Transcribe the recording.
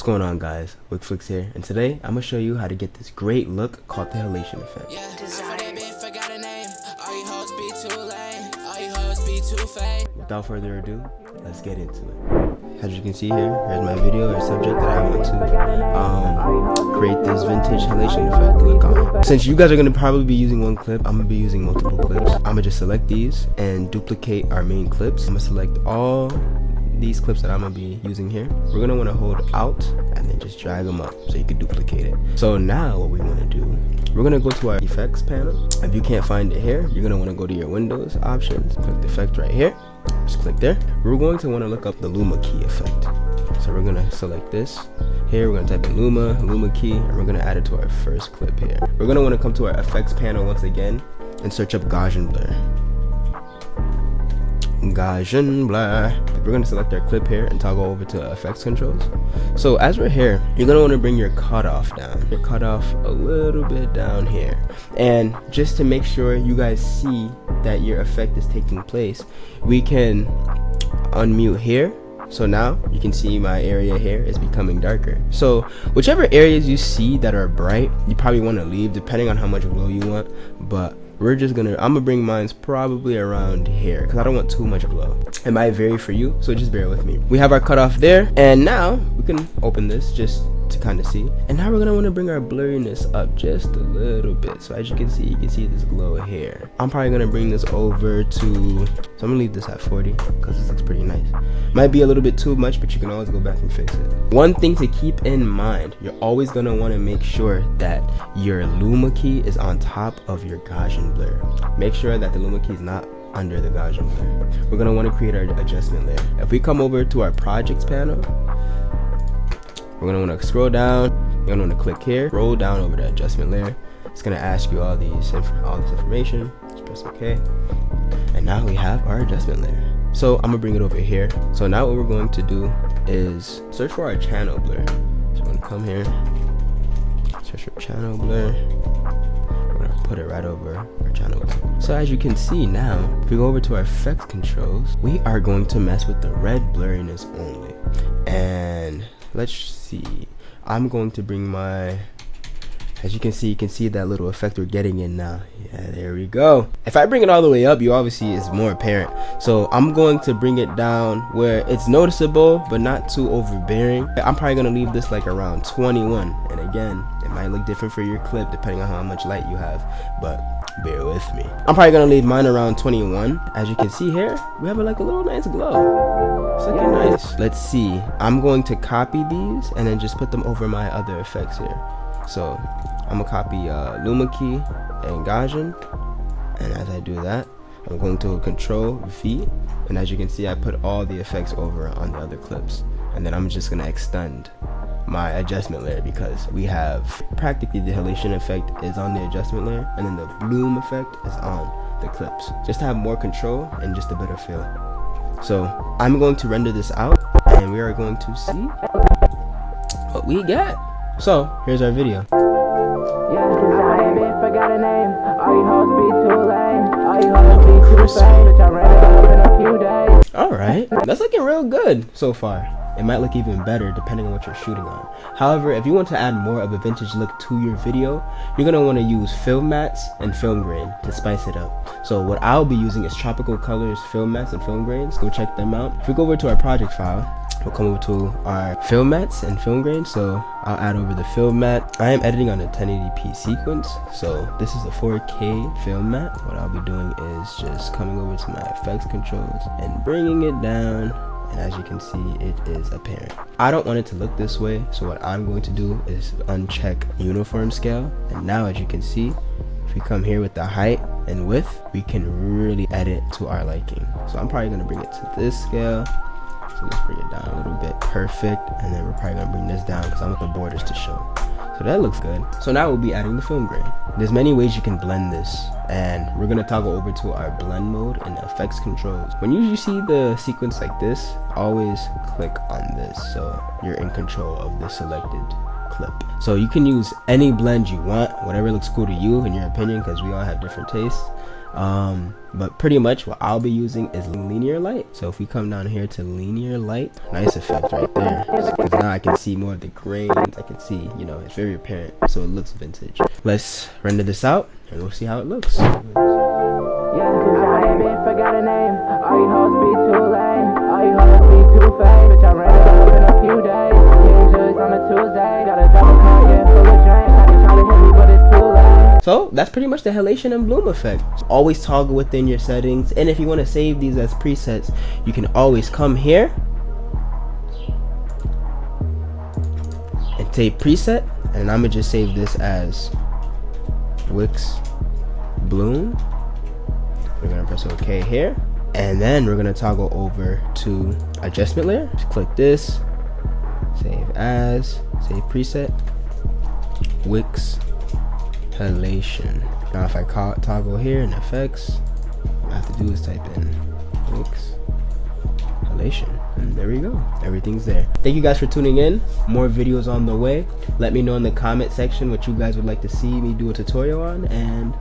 going on, guys? WickFlicks here, and today I'm gonna show you how to get this great look called the halation effect. Without further ado, let's get into it. As you can see here, here's my video or subject that I want to create this vintage halation effect look on. Since you guys are gonna probably be using one clip, I'm gonna be using multiple clips. I'm gonna just select these and duplicate our main clips. I'm gonna select all these clips that I'm gonna be using here. We're gonna want to hold out and then just drag them up so you can duplicate it. So now what we want to do, we're gonna go to our effects panel. If you can't find it here, you're gonna want to go to your Windows options, click the effect right here, just click there. We're going to want to look up the Luma key effect. So we're gonna select this here, we're gonna type in Luma key, and we're gonna add it to our first clip here. We're gonna want to come to our effects panel once again and search up Gaussian blur. Gaussian blur. We're going to select our clip here and toggle over to effects controls. So as we're here, you're going to want to bring your cutoff down. Your cutoff a little bit down here. And just to make sure you guys see that your effect is taking place, we can unmute here. So now you can see my area here is becoming darker. So whichever areas you see that are bright, you probably want to leave depending on how much glow you want. But I'm gonna bring mine probably around here because I don't want too much glow. It might vary for you, so just bear with me. We have our cutoff there, and now we can open this just to kind of see. And now we're gonna want to bring our blurriness up just a little bit. So as you can see this glow here. I'm probably gonna bring this over to, so I'm gonna leave this at 40 because this looks pretty nice. Might be a little bit too much, but you can always go back and fix it. One thing to keep in mind, you're always gonna want to make sure that your Luma key is on top of your Gaussian blur. Make sure that the Luma key is not under the Gaussian blur. We're gonna want to create our adjustment layer. If we come over to our projects panel, we're gonna want to scroll down. You're gonna want to click here, scroll down over the adjustment layer. It's gonna ask you all this information. Just press OK, and now we have our adjustment layer. So I'm gonna bring it over here. So now what we're going to do is search for our channel blur. So I'm gonna come here, search for channel blur. We're gonna put it right over our channel blur. So as you can see now, if we go over to our effects controls, we are going to mess with the red blurriness only. And let's see, I'm going to bring my, as you can see that little effect we're getting in now. Yeah, there we go. If I bring it all the way up, you obviously is more apparent. So I'm going to bring it down where it's noticeable but not too overbearing. I'm probably gonna leave this like around 21. And again, it might look different for your clip depending on how much light you have, but bear with me. I'm probably gonna leave mine around 21. As you can see here, we have like a little nice glow. It's looking nice. Let's see. I'm going to copy these and then just put them over my other effects here. So I'm gonna copy Luma key and Gaussian, and as I do that, I'm going to Control V, and as you can see, I put all the effects over on the other clips, and then I'm just gonna extend my adjustment layer because we have practically the halation effect is on the adjustment layer, and then the bloom effect is on the clips, just to have more control and just a better feel. So I'm going to render this out, and we are going to see what we get. So here's our video. Alright, that's looking real good so far. It might look even better depending on what you're shooting on. However, if you want to add more of a vintage look to your video, you're going to want to use film mats and film grain to spice it up. So what I'll be using is Tropical Colors film mats and film grains. Go check them out. If we go over to our project file, we'll come over to our film mats and film grain. So I'll add over the film mat. I am editing on a 1080p sequence, so this is a 4K film mat. What I'll be doing is just coming over to my effects controls and bringing it down. And as you can see, it is apparent. I don't want it to look this way, so what I'm going to do is uncheck uniform scale. And now as you can see, if we come here with the height and width, we can really edit to our liking. So I'm probably going to bring it to this scale. So let's bring it down a little bit. Perfect. And then we're probably going to bring this down because I want the borders to show. So that looks good. So now we'll be adding the film grain. There's many ways you can blend this, and we're gonna toggle over to our blend mode in the effects controls. When you see the sequence like this, always click on this so you're in control of the selected clip. So you can use any blend you want, whatever looks cool to you in your opinion, because we all have different tastes. But pretty much what I'll be using is linear light. So if we come down here to linear light, nice effect right there, because now I can see more of the grains. I can see, you know, it's very apparent, so it looks vintage. Let's render this out and we'll see how it looks. Yeah, I ain't been forgot a name. All you hoes be too lame. All you hoes be too fame. Bitch, I ran it up in a few days. King Juice on a Tuesday. Got a double cup, yeah, full of drink. Now they try to hit me, but it's too late. So that's pretty much the halation and bloom effect. Always toggle within your settings, and if you want to save these as presets, you can always come here and take preset, and I'm gonna just save this as Wix bloom. We're gonna press OK here, and then we're gonna toggle over to adjustment layer. Just click this, save as, save preset, Wix Halation. Now if I toggle here in effects, all I have to do is type in Wix Halation, and there we go, everything's there. Thank you guys for tuning in. More videos on the way. Let me know in the comment section what you guys would like to see me do a tutorial on, and